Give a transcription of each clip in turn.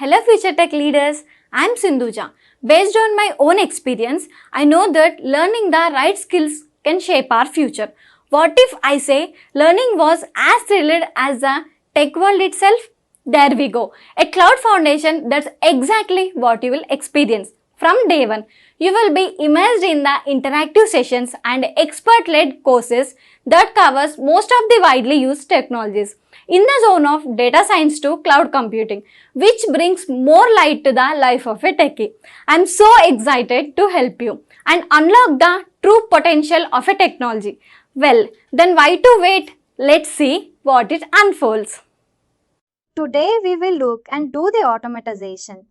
Hello future tech leaders, I'm Sindhuja. Based on my own experience, I know that learning the right skills can shape our future. What if I say learning was as thrilled as the tech world itself? There we go. A cloud foundation, that's exactly what you will experience. From day one, you will be immersed in the interactive sessions and expert-led courses that covers most of the widely used technologies in the zone of data science to cloud computing, which brings more light to the life of a techie. I'm so excited to help you and unlock the true potential of a technology. Well, then why to wait? Let's see what it unfolds. Today we will look and do the automatization.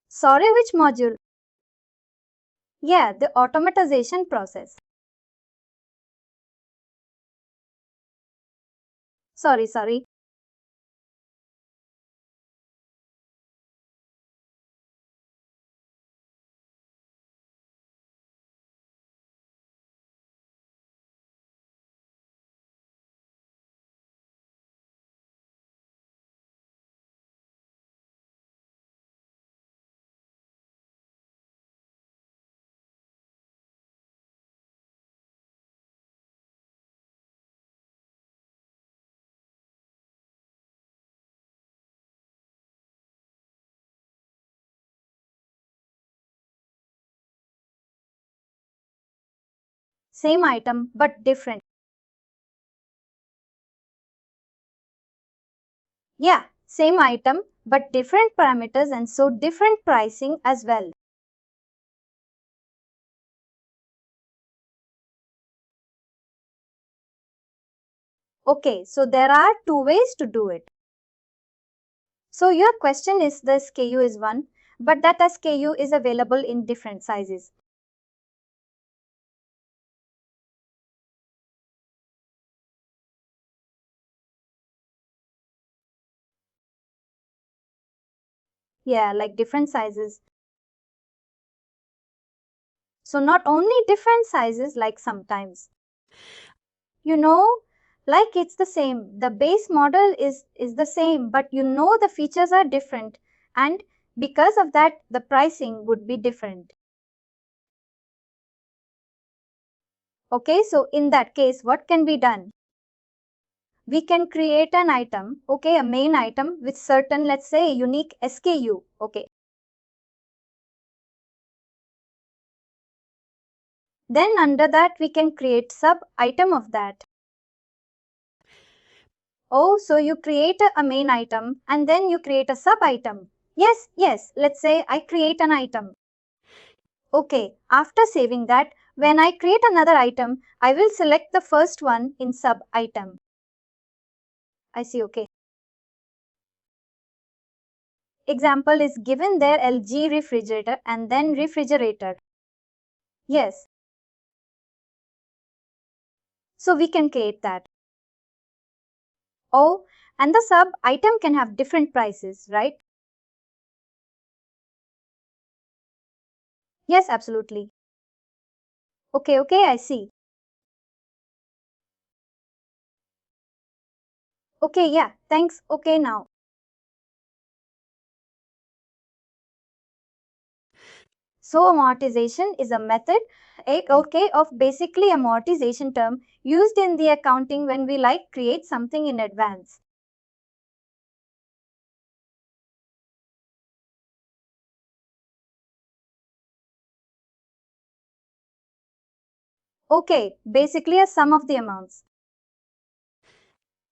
Sorry, which module? Yeah, the automatization process. Sorry. Same item but different. Yeah, same item but different parameters and so different pricing as well. Okay, so there are two ways to do it. So your question is the SKU is one, but that SKU is available in different sizes. Yeah, like different sizes. So not only different sizes, like sometimes. You know, like it's the same. The base model is the same, but the features are different. And because of that, the pricing would be different. Okay, so in that case, what can be done? We can create an item, okay, a main item with certain, let's say, unique SKU, okay. Then under that, we can create sub item of that. Oh, so you create a main item and then you create a sub item. Yes, let's say I create an item. Okay, after saving that, when I create another item, I will select the first one in sub item. I see, okay. Example is given there LG refrigerator and then refrigerator. Yes, so we can create that. Oh, and the sub item can have different prices, right? Yes, absolutely. Okay, I see. Okay, yeah, thanks. Okay, now. So amortization is a method, of basically amortization term used in the accounting when we like create something in advance. Okay, basically a sum of the amounts.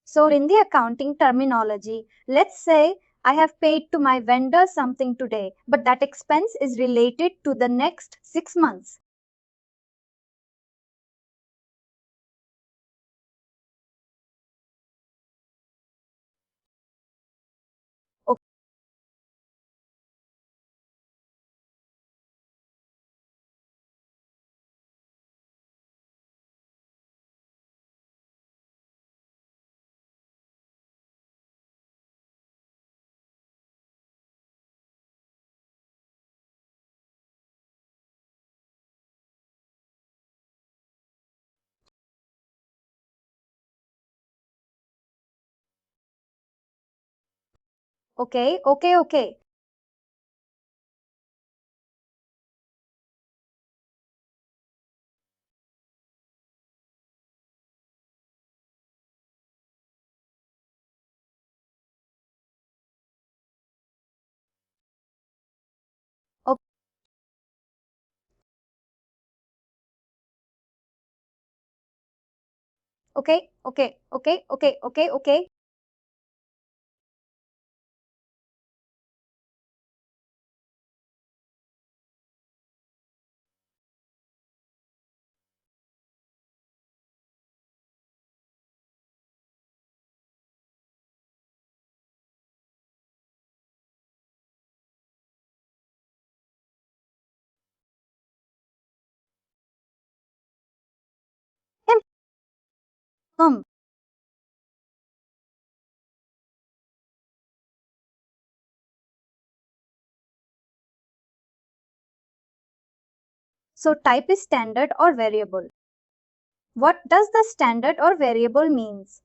So in the accounting terminology, let's say I have paid to my vendor something today, but that expense is related to the next 6 months. Okay, okay, okay. O- Okay, okay, okay, okay, okay, okay. Hmm, hmm. So type is standard or variable. What does the standard or variable means?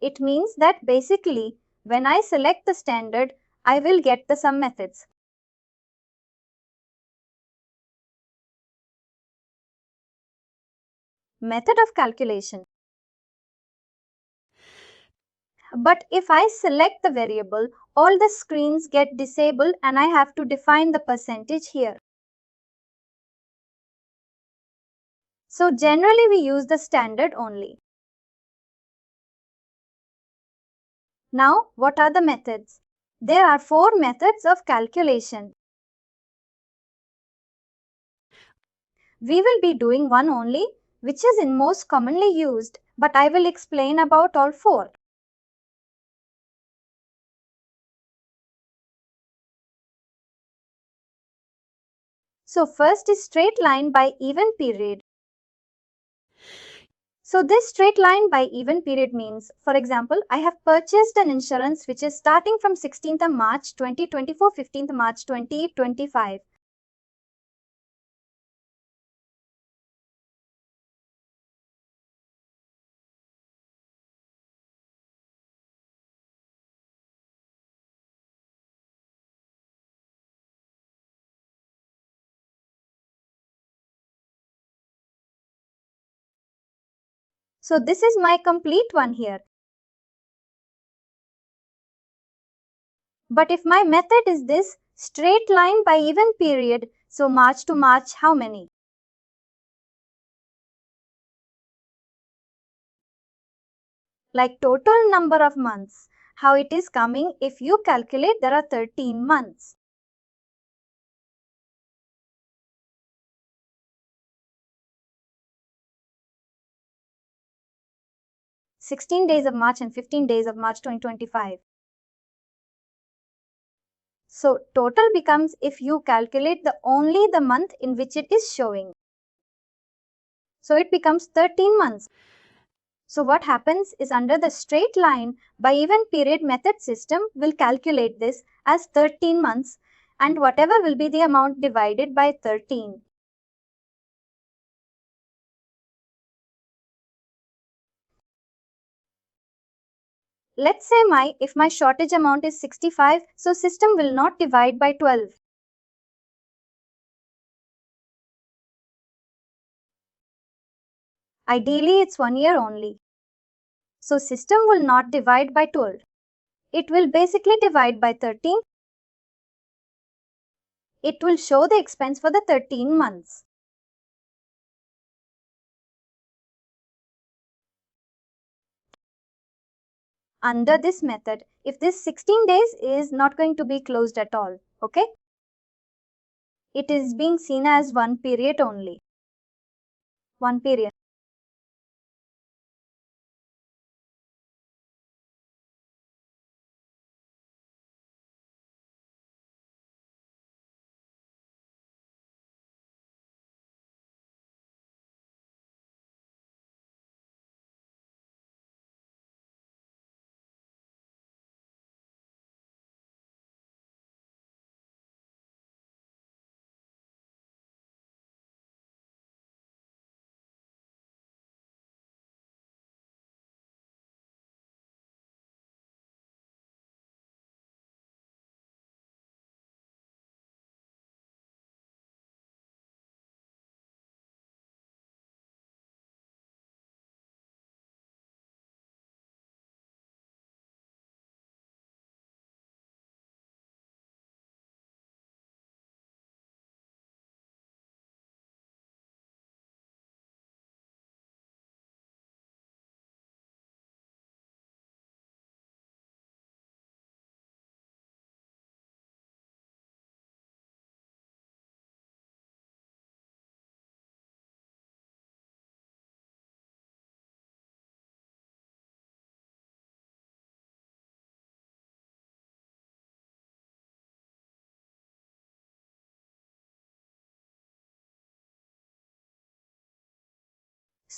It means that basically when I select the standard, I will get the sum methods. Method of calculation. But if I select the variable, all the screens get disabled and I have to define the percentage here. So generally we use the standard only. Now what are the methods? There are 4 methods of calculation. We will be doing one only, which is in most commonly used, but I will explain about all 4. So first is straight line by even period. So this straight line by even period means, for example, I have purchased an insurance which is starting from 16th of March 2024, 15th March 2025. So this is my complete one here. But if my method is this straight line by even period, so March to March, how many? Like total number of months. How it is coming if you calculate there are 13 months. "16 days of March and 15 days of March 2025. So total becomes if you calculate only the month in which it is showing. So it becomes 13 months. So what happens is under the straight line by even period method system will calculate this as 13 months and whatever will be the amount divided by 13. Let's say if my shortage amount is 65, so system will not divide by 12. Ideally it's 1 year only. So system will not divide by 12. It will basically divide by 13. It will show the expense for the 13 months. Under this method, if this 16 days is not going to be closed at all, okay? It is being seen as one period only. One period.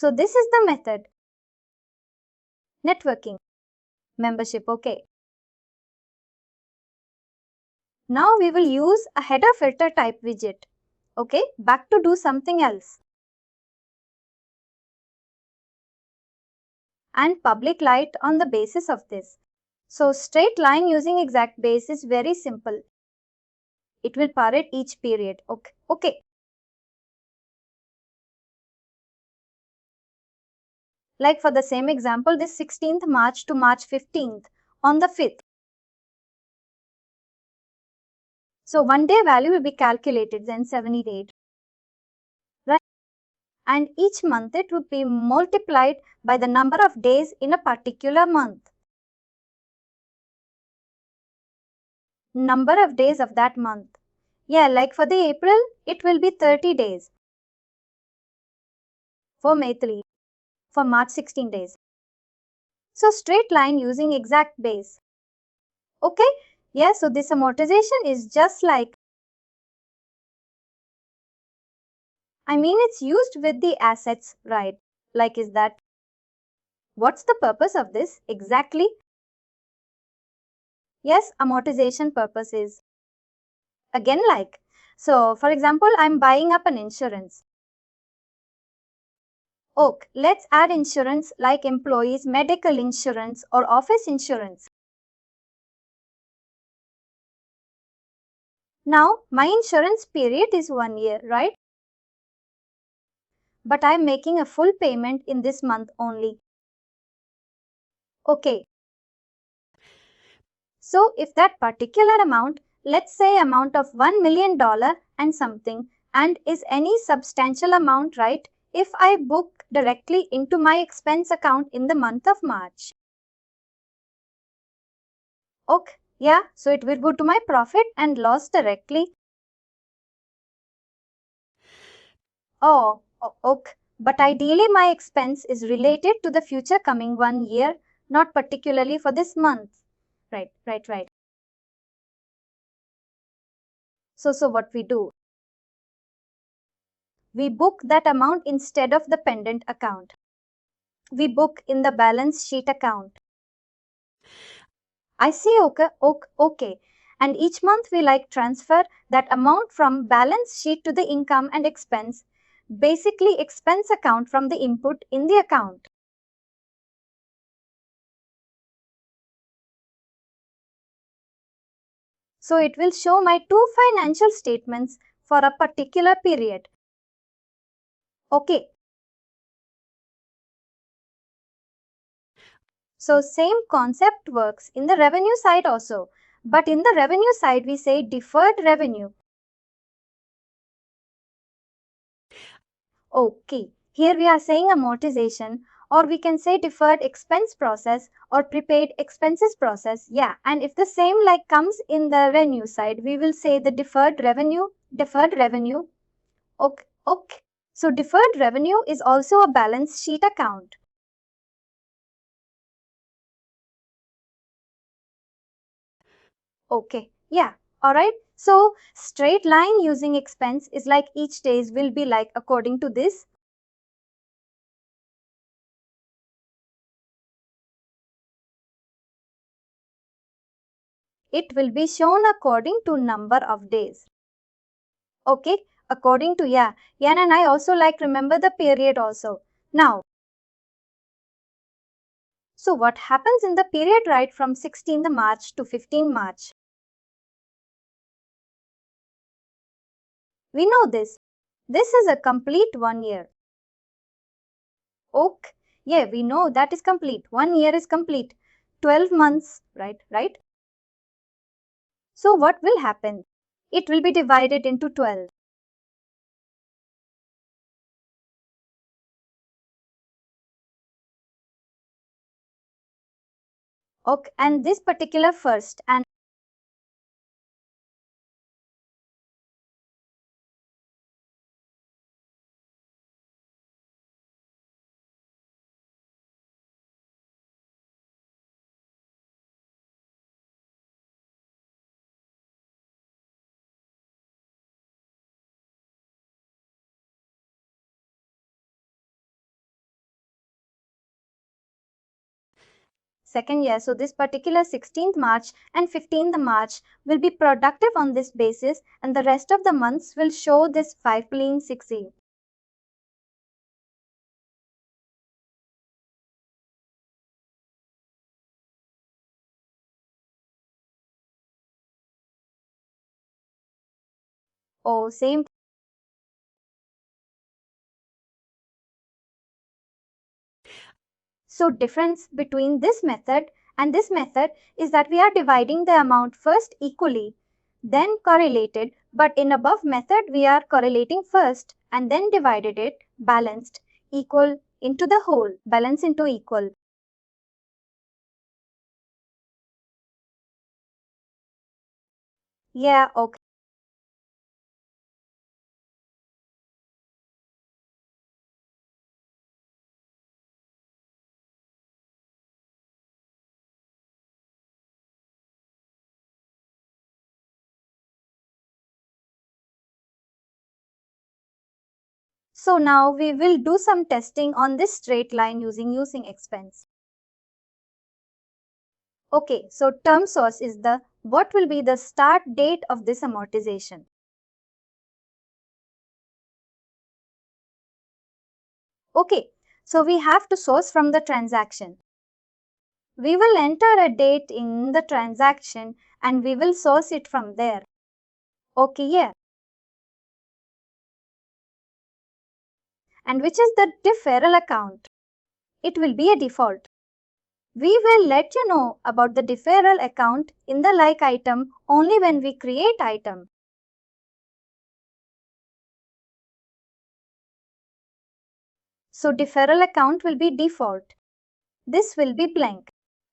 So this is the method. Networking. Membership, okay. Now we will use a header filter type widget. Okay, back to do something else. And public light on the basis of this. So straight line using exact base is very simple. It will parrot each period. Okay. Like for the same example, this 16th March to March 15th on the 5th. So 1 day value will be calculated, then 78. Right? And each month it would be multiplied by the number of days in a particular month. Number of days of that month. Yeah, like for the April, it will be 30 days. For May 3. For March 16 days. So straight line using exact base. Okay, yeah, so this amortization is just like, it's used with the assets, right? Like is that, what's the purpose of this exactly? Yes, amortization purpose is, again like, so for example, I'm buying up an insurance. Okay, let's add insurance like employees, medical insurance or office insurance. Now, my insurance period is 1 year, right? But I'm making a full payment in this month only. Okay. So, if that particular amount, let's say amount of $1 million and something, and is any substantial amount, right? If I book directly into my expense account in the month of March. Okay. Yeah, so it will go to my profit and loss directly. Oh, okay. But ideally, my expense is related to the future coming 1 year, not particularly for this month. Right. So what we do? We book that amount instead of the pendant account. We book in the balance sheet account. I see, okay. And each month we like transfer that amount from balance sheet to the income and expense, basically expense account from the input in the account. So it will show my two financial statements for a particular period. Okay. So same concept works in the revenue side also. But in the revenue side, we say deferred revenue. Okay. Here we are saying amortization, or we can say deferred expense process or prepaid expenses process. Yeah. And if the same like comes in the revenue side, we will say the deferred revenue. Okay. So deferred revenue is also a balance sheet account. Okay, yeah, alright. So straight line using expense is like each days will be like according to this. It will be shown according to number of days. Okay, according to, yeah, and I also like remember the period also. Now, so what happens in the period right from 16th March to 15th March? We know this. This is a complete 1 year. Okay, yeah, we know that is complete. 1 year is complete. 12 months, right? So what will happen? It will be divided into 12. Okay, and this particular first and second year. So this particular 16th March and 15th March will be productive on this basis, and the rest of the months will show this 5.6E. Oh, same. So difference between this method and this method is that we are dividing the amount first equally, then correlated, but in above method we are correlating first and then divided it, balanced, equal into the whole, balance into equal. Yeah, okay. So now we will do some testing on this straight line using expense. Okay, so term source is the what will be the start date of this amortization. Okay, so we have to source from the transaction. We will enter a date in the transaction and we will source it from there. Okay, yeah. And which is the deferral account? It will be a default. We will let you know about the deferral account in the like item only when we create item. So deferral account will be default. This will be blank.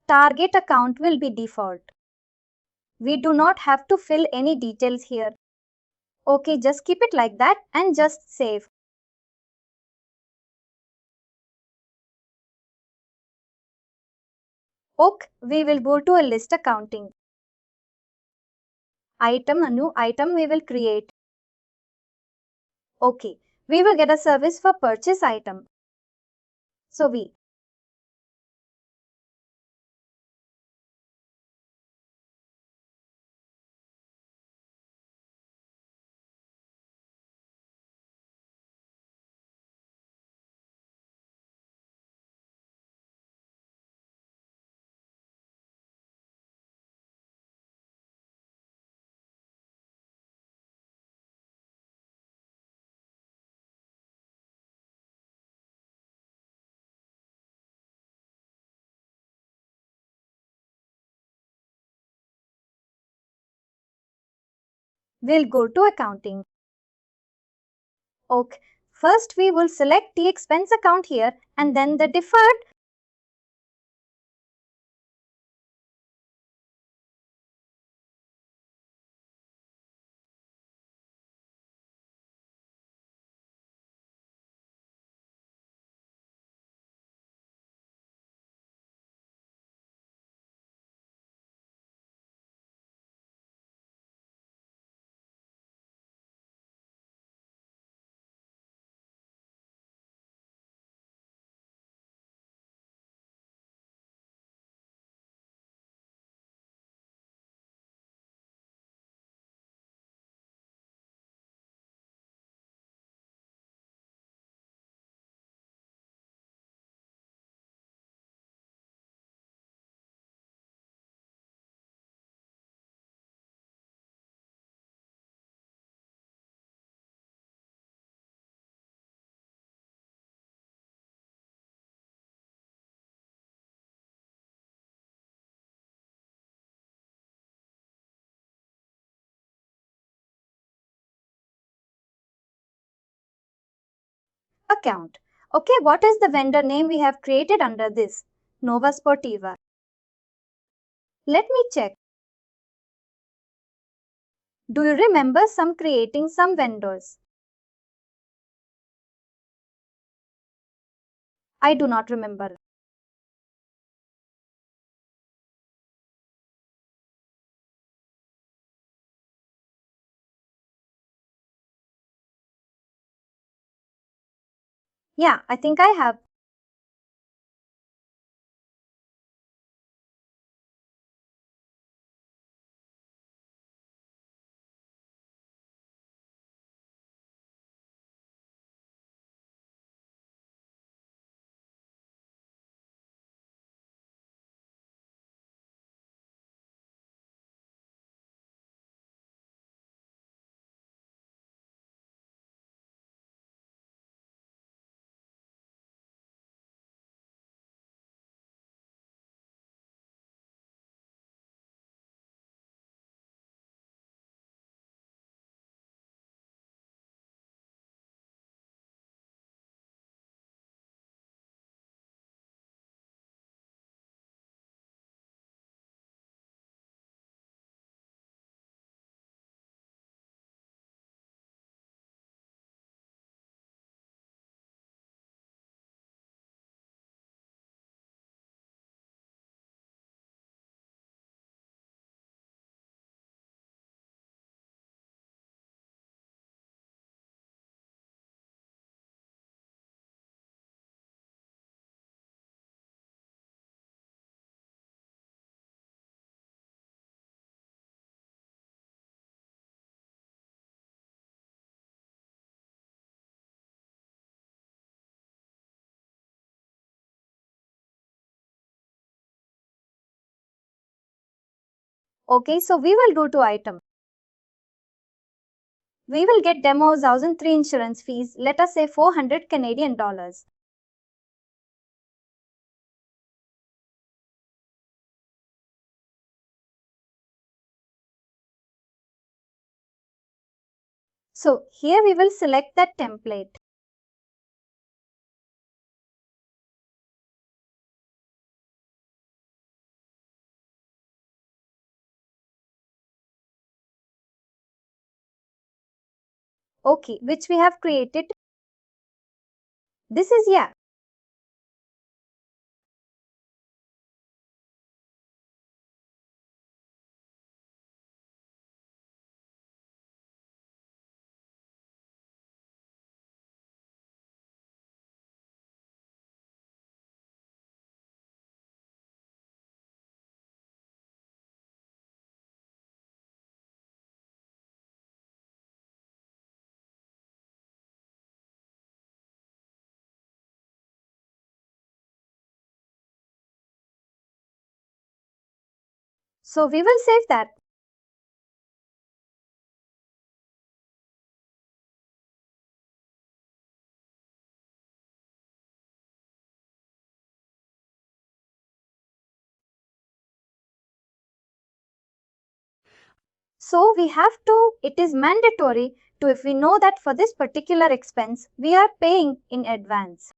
Target account will be default. We do not have to fill any details here. Okay, just keep it like that and just save. Okay, we will go to a list accounting. Item, a new item we will create. Okay, we will get a service for purchase item. So we will go to accounting. Okay, first we will select the expense account here and then the deferred. Account. Okay, what is the vendor name we have created under this? Nova Sportiva. Let me check. Do you remember creating some vendors? I do not remember. Yeah, I think I have. Okay, so we will go to item. We will get demo 1003 insurance fees, let us say 400 Canadian dollars. So here we will select that template. Okay, which we have created. This is yeah. So we will save that. So we have to, it is mandatory to, if we know that for this particular expense, we are paying in advance.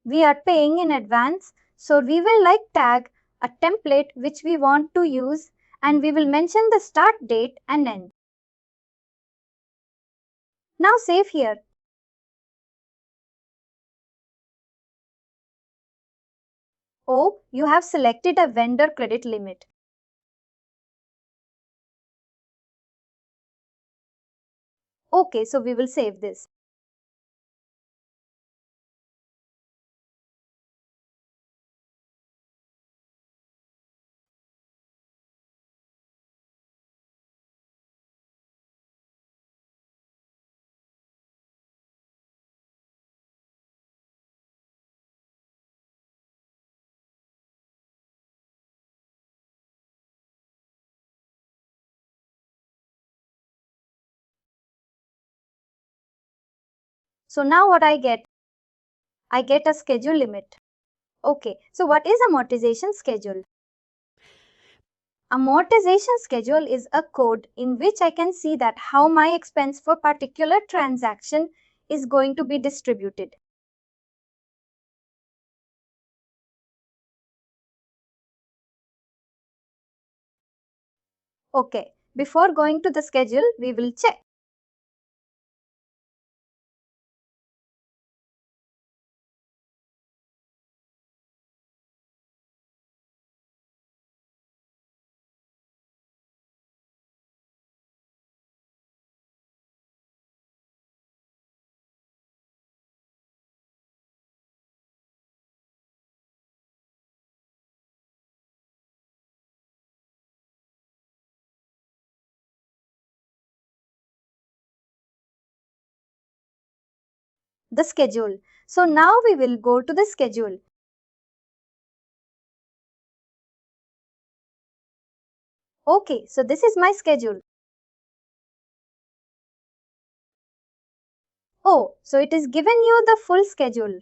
We are paying in advance. So we will tag a template which we want to use, and we will mention the start date and end. Now save here. Oh, you have selected a vendor credit limit. Okay, so we will save this. So now what I get? I get a schedule limit. Okay, so what is amortization schedule? Amortization schedule is a code in which I can see that how my expense for particular transaction is going to be distributed. Okay, before going to the schedule, we will check. The schedule. So now we will go to the schedule. Okay, so this is my schedule. Oh, so it is given you the full schedule.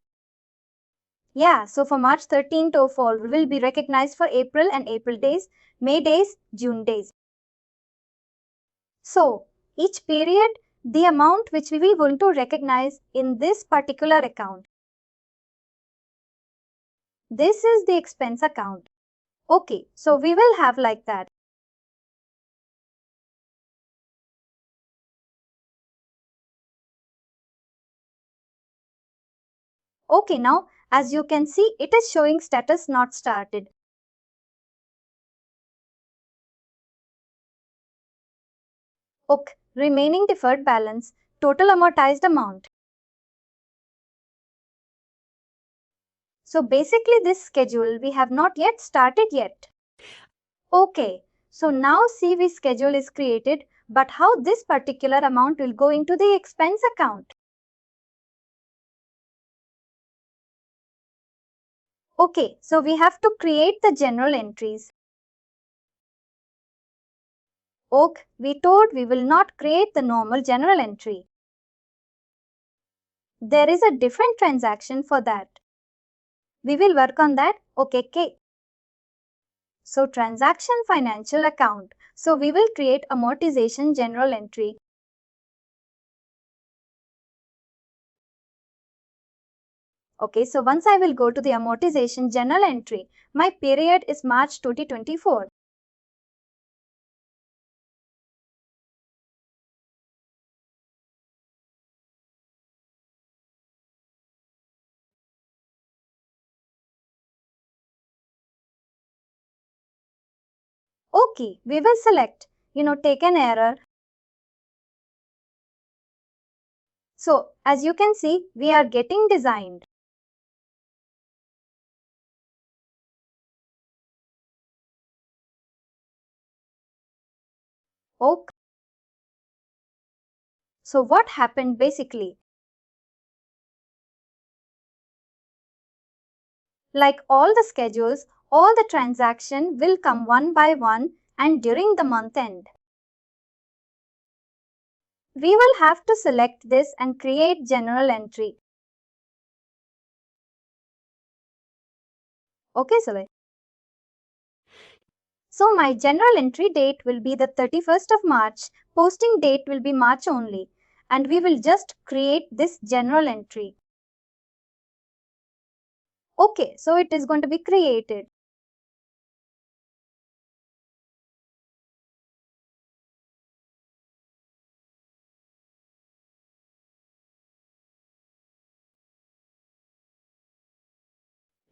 Yeah, so for March 13th to fall will be recognized for April and April days, May days, June days. So each period, the amount which we will going to recognize in this particular account. This is the expense account. Okay, so we will have like that. Okay, now as you can see, it is showing status not started. Okay, remaining deferred balance, total amortized amount. So basically this schedule we have not yet started yet. Okay, so now CV schedule is created, but how this particular amount will go into the expense account? Okay, so we have to create the general entries. Okay, we told we will not create the normal general entry. There is a different transaction for that. We will work on that. Okay. So transaction financial account. So we will create amortization general entry. Okay, so once I will go to the amortization general entry, my period is March 2024. Okay, we will select, take an error. So as you can see, we are getting designed. Okay. So what happened basically? Like all the schedules, all the transaction will come one by one and during the month end. We will have to select this and create general entry. Okay, Sule. So my general entry date will be the 31st of March. Posting date will be March only. And we will just create this general entry. Okay, so it is going to be created.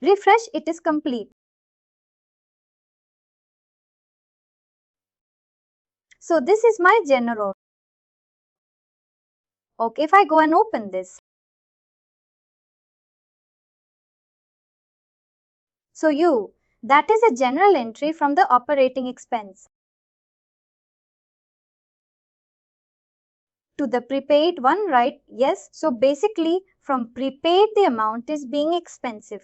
Refresh, it is complete. So this is my general. Okay, if I go and open this. So that is a general entry from the operating expense to the prepaid one, right? Yes, so basically from prepaid the amount is being expensive.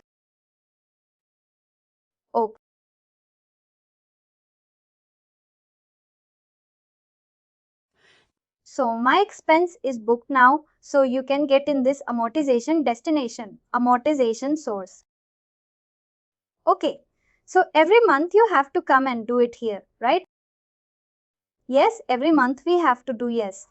Okay. So my expense is booked now, so you can get in this amortization destination, amortization source. Okay, so every month you have to come and do it here, right? Yes, every month we have to do yes.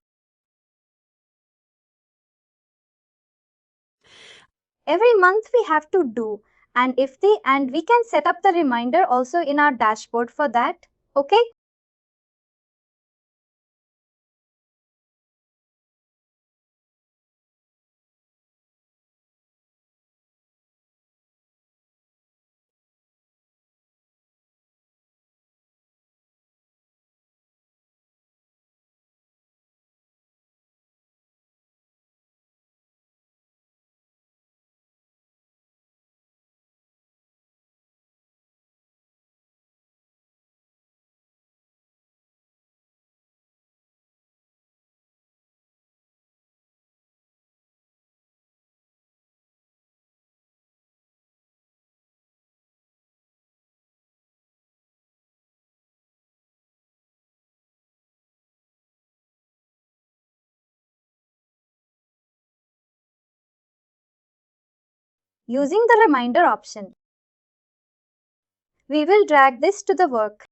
Every month we have to do and we can set up the reminder also in our dashboard for that. Okay. Using the reminder option, we will drag this to the work.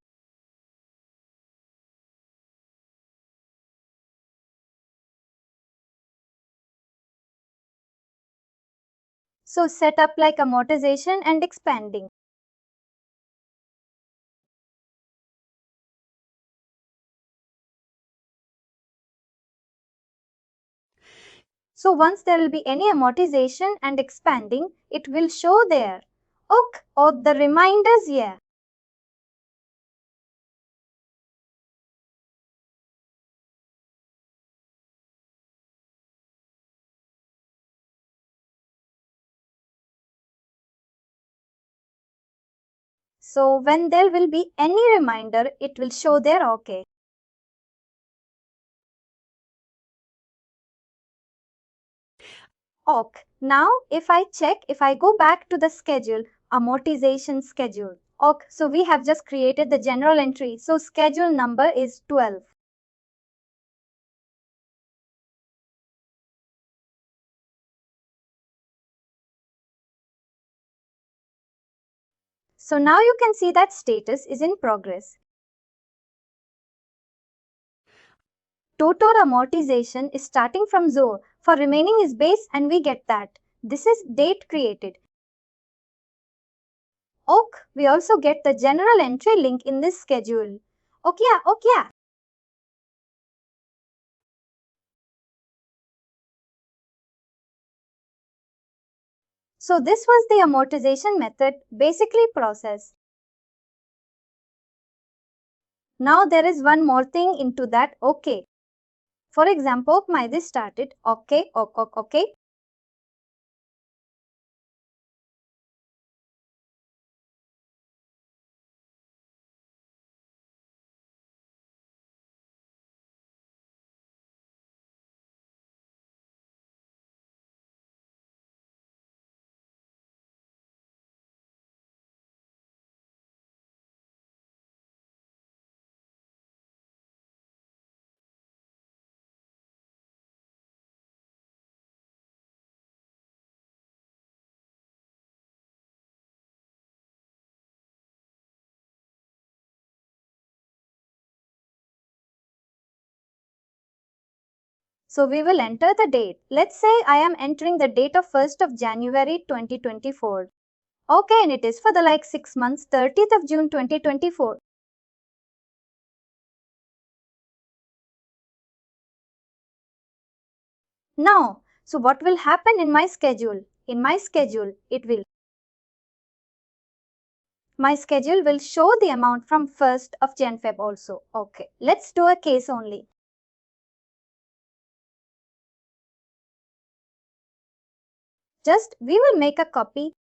So set up like amortization and expanding. So once there will be any amortization and expanding, it will show there. Okay, or the reminders here. So when there will be any reminder, it will show there. Okay. Okay. Now if I go back to the schedule, amortization schedule. Okay, so we have just created the general entry. So schedule number is 12. So now you can see that status is in progress. Total amortization is starting from 0. For remaining is base and we get that. This is date created. Okay, we also get the general entry link in this schedule. Okay, okay. So this was the amortization method, basically process. Now there is one more thing into that. Okay. For example, my this started. Okay, okay, okay. So we will enter the date. Let's say I am entering the date of 1st of January 2024. Okay, and it is for the 6 months, 30th of June 2024. Now, so what will happen in my schedule? In my schedule, my schedule will show the amount from 1st of Jan Feb also. Okay, let's do a case only. Just we will make a copy.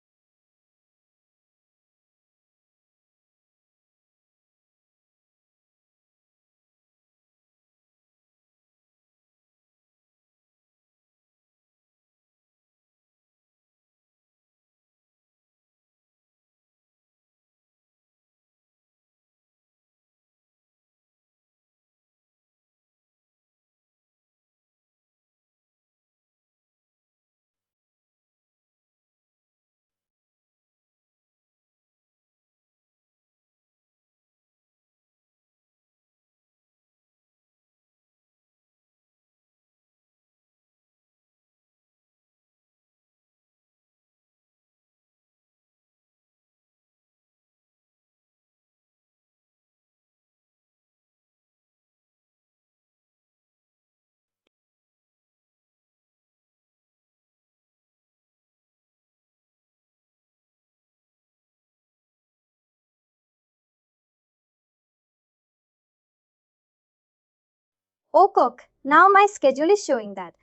Okay, now my schedule is showing that.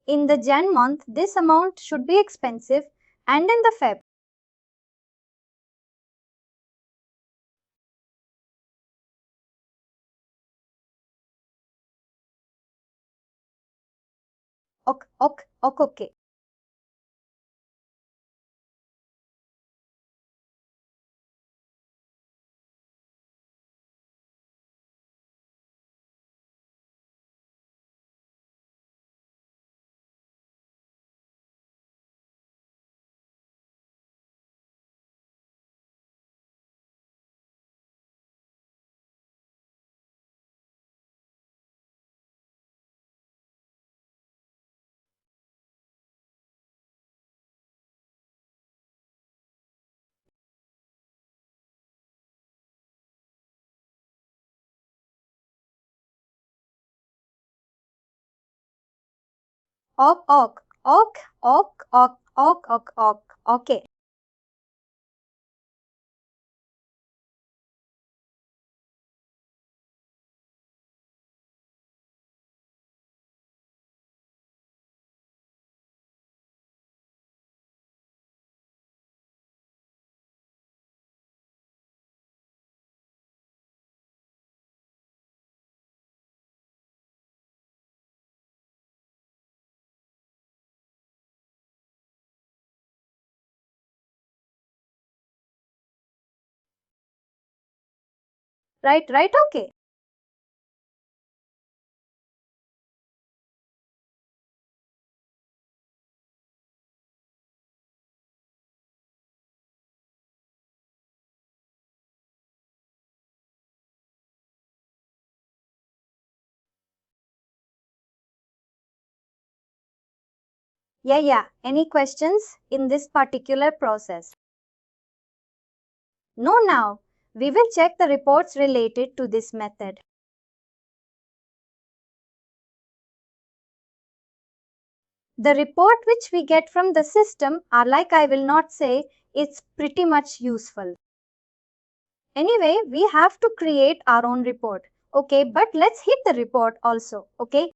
In the Jan month, this amount should be expensive, and in the Feb, okay, okay, okay, okay. Ok, ok, ok, ok, ok, ok, ok, ok, okay. Right, okay. Yeah. Any questions in this particular process? No, now. We will check the reports related to this method. The report which we get from the system are like I will not say it's pretty much useful. Anyway, we have to create our own report. Okay, but let's hit the report also. Okay.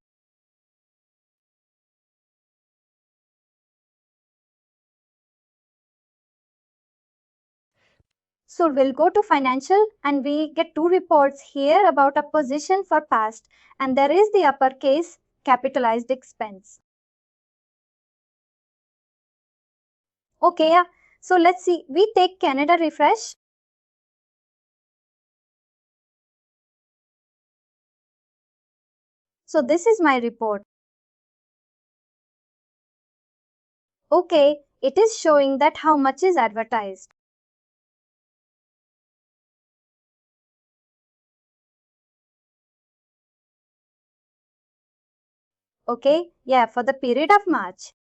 So we'll go to financial and we get two reports here about a position for past and there is the uppercase capitalized expense. Okay, yeah. So let's see. We take Canada refresh. So this is my report. Okay, it is showing that how much is advertised. Okay, yeah, for the period of March.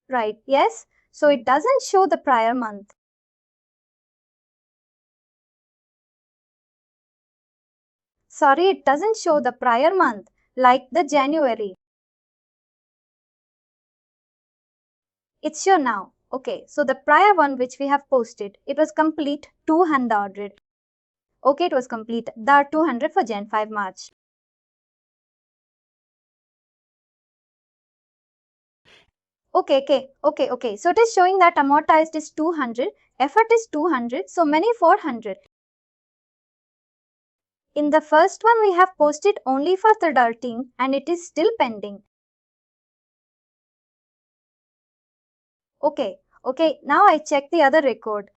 Right, yes. So it doesn't show the prior month. Sorry, it doesn't show the prior month, like the January. It's sure now. Okay, so the prior one which we have posted, it was complete 200. Okay, it was complete the 200 for Jan 5 March. Okay. So it is showing that amortized is 200, effort is 200, so many 400. In the first one, we have posted only for the adulting and it is still pending. Okay, now I check the other record.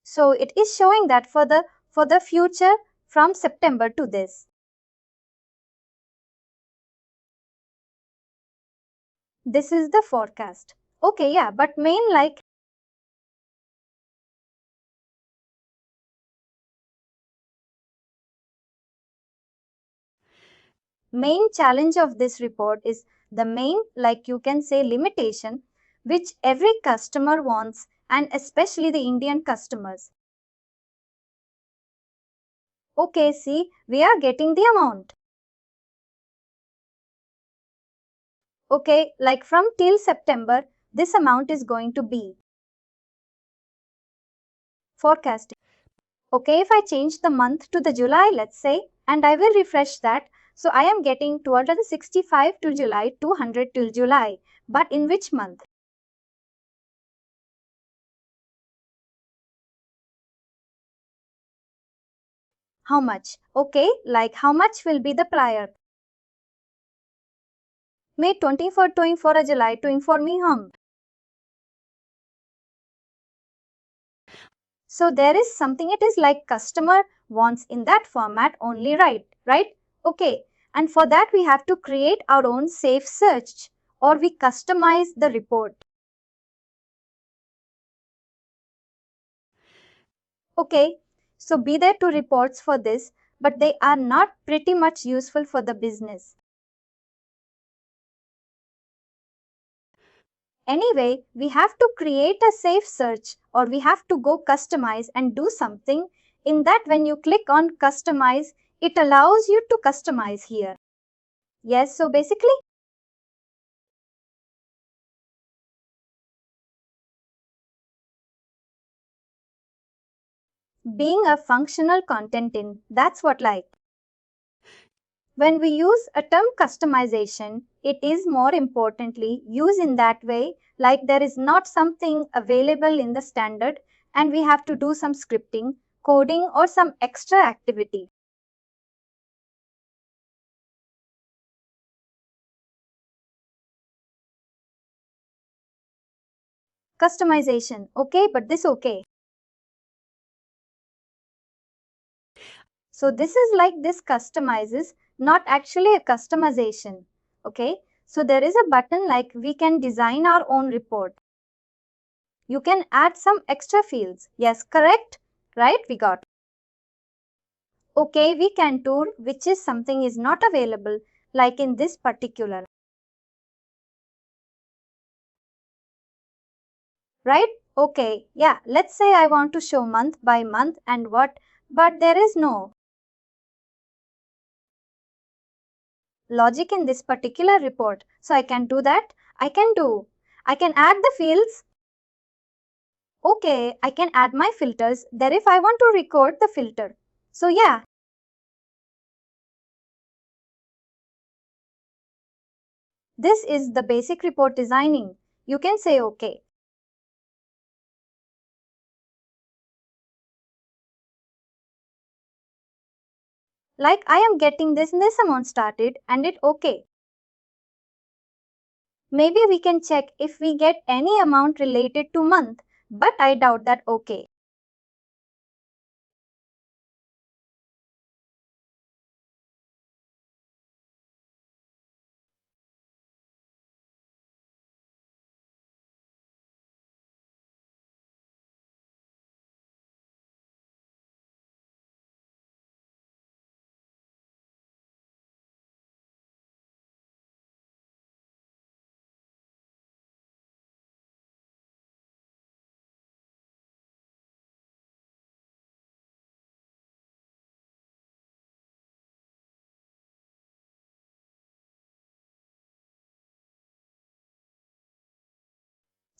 So it is showing that for the future from September to this. This is the forecast. Okay, yeah, but main challenge of this report is the main, like you can say, limitation which every customer wants and especially the Indian customers. Okay, see, we are getting the amount. Okay, like from till September, this amount is going to be forecasted. Okay, if I change the month to the July, let's say, and I will refresh that. So I am getting 265 to July, 200 till July. But in which month? How much? Okay, like how much will be the prior? May 24 to for a July to for me hum. So there is something it is like customer wants in that format only, right? Okay. And for that we have to create our own safe search or we customize the report. Okay. So be there two reports for this, but they are not pretty much useful for the business. Anyway, we have to create a safe search or we have to go customize and do something. In that when you click on customize, it allows you to customize here. Yes, so basically being a functional content in, that's what like. When we use a term customization, it is more importantly used in that way, like there is not something available in the standard and we have to do some scripting, coding or some extra activity. Customization, okay, but this okay. So this is like this customizes, not actually a customization. Okay, so there is a button like we can design our own report. You can add some extra fields. Yes, correct? Right, we got. Okay, we can tour which is something is not available like in this particular. Right? Okay, yeah, let's say I want to show month by month and what, but there is no logic in this particular report. So I can do that. I can add the fields. Okay, I can add my filters there if I want to record the filter. So yeah, this is the basic report designing. You can say okay. Like I am getting this amount started and it okay. Maybe we can check if we get any amount related to month, but I doubt that okay.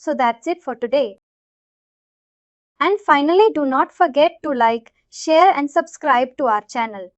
So that's it for today. And finally, do not forget to like, share and subscribe to our channel.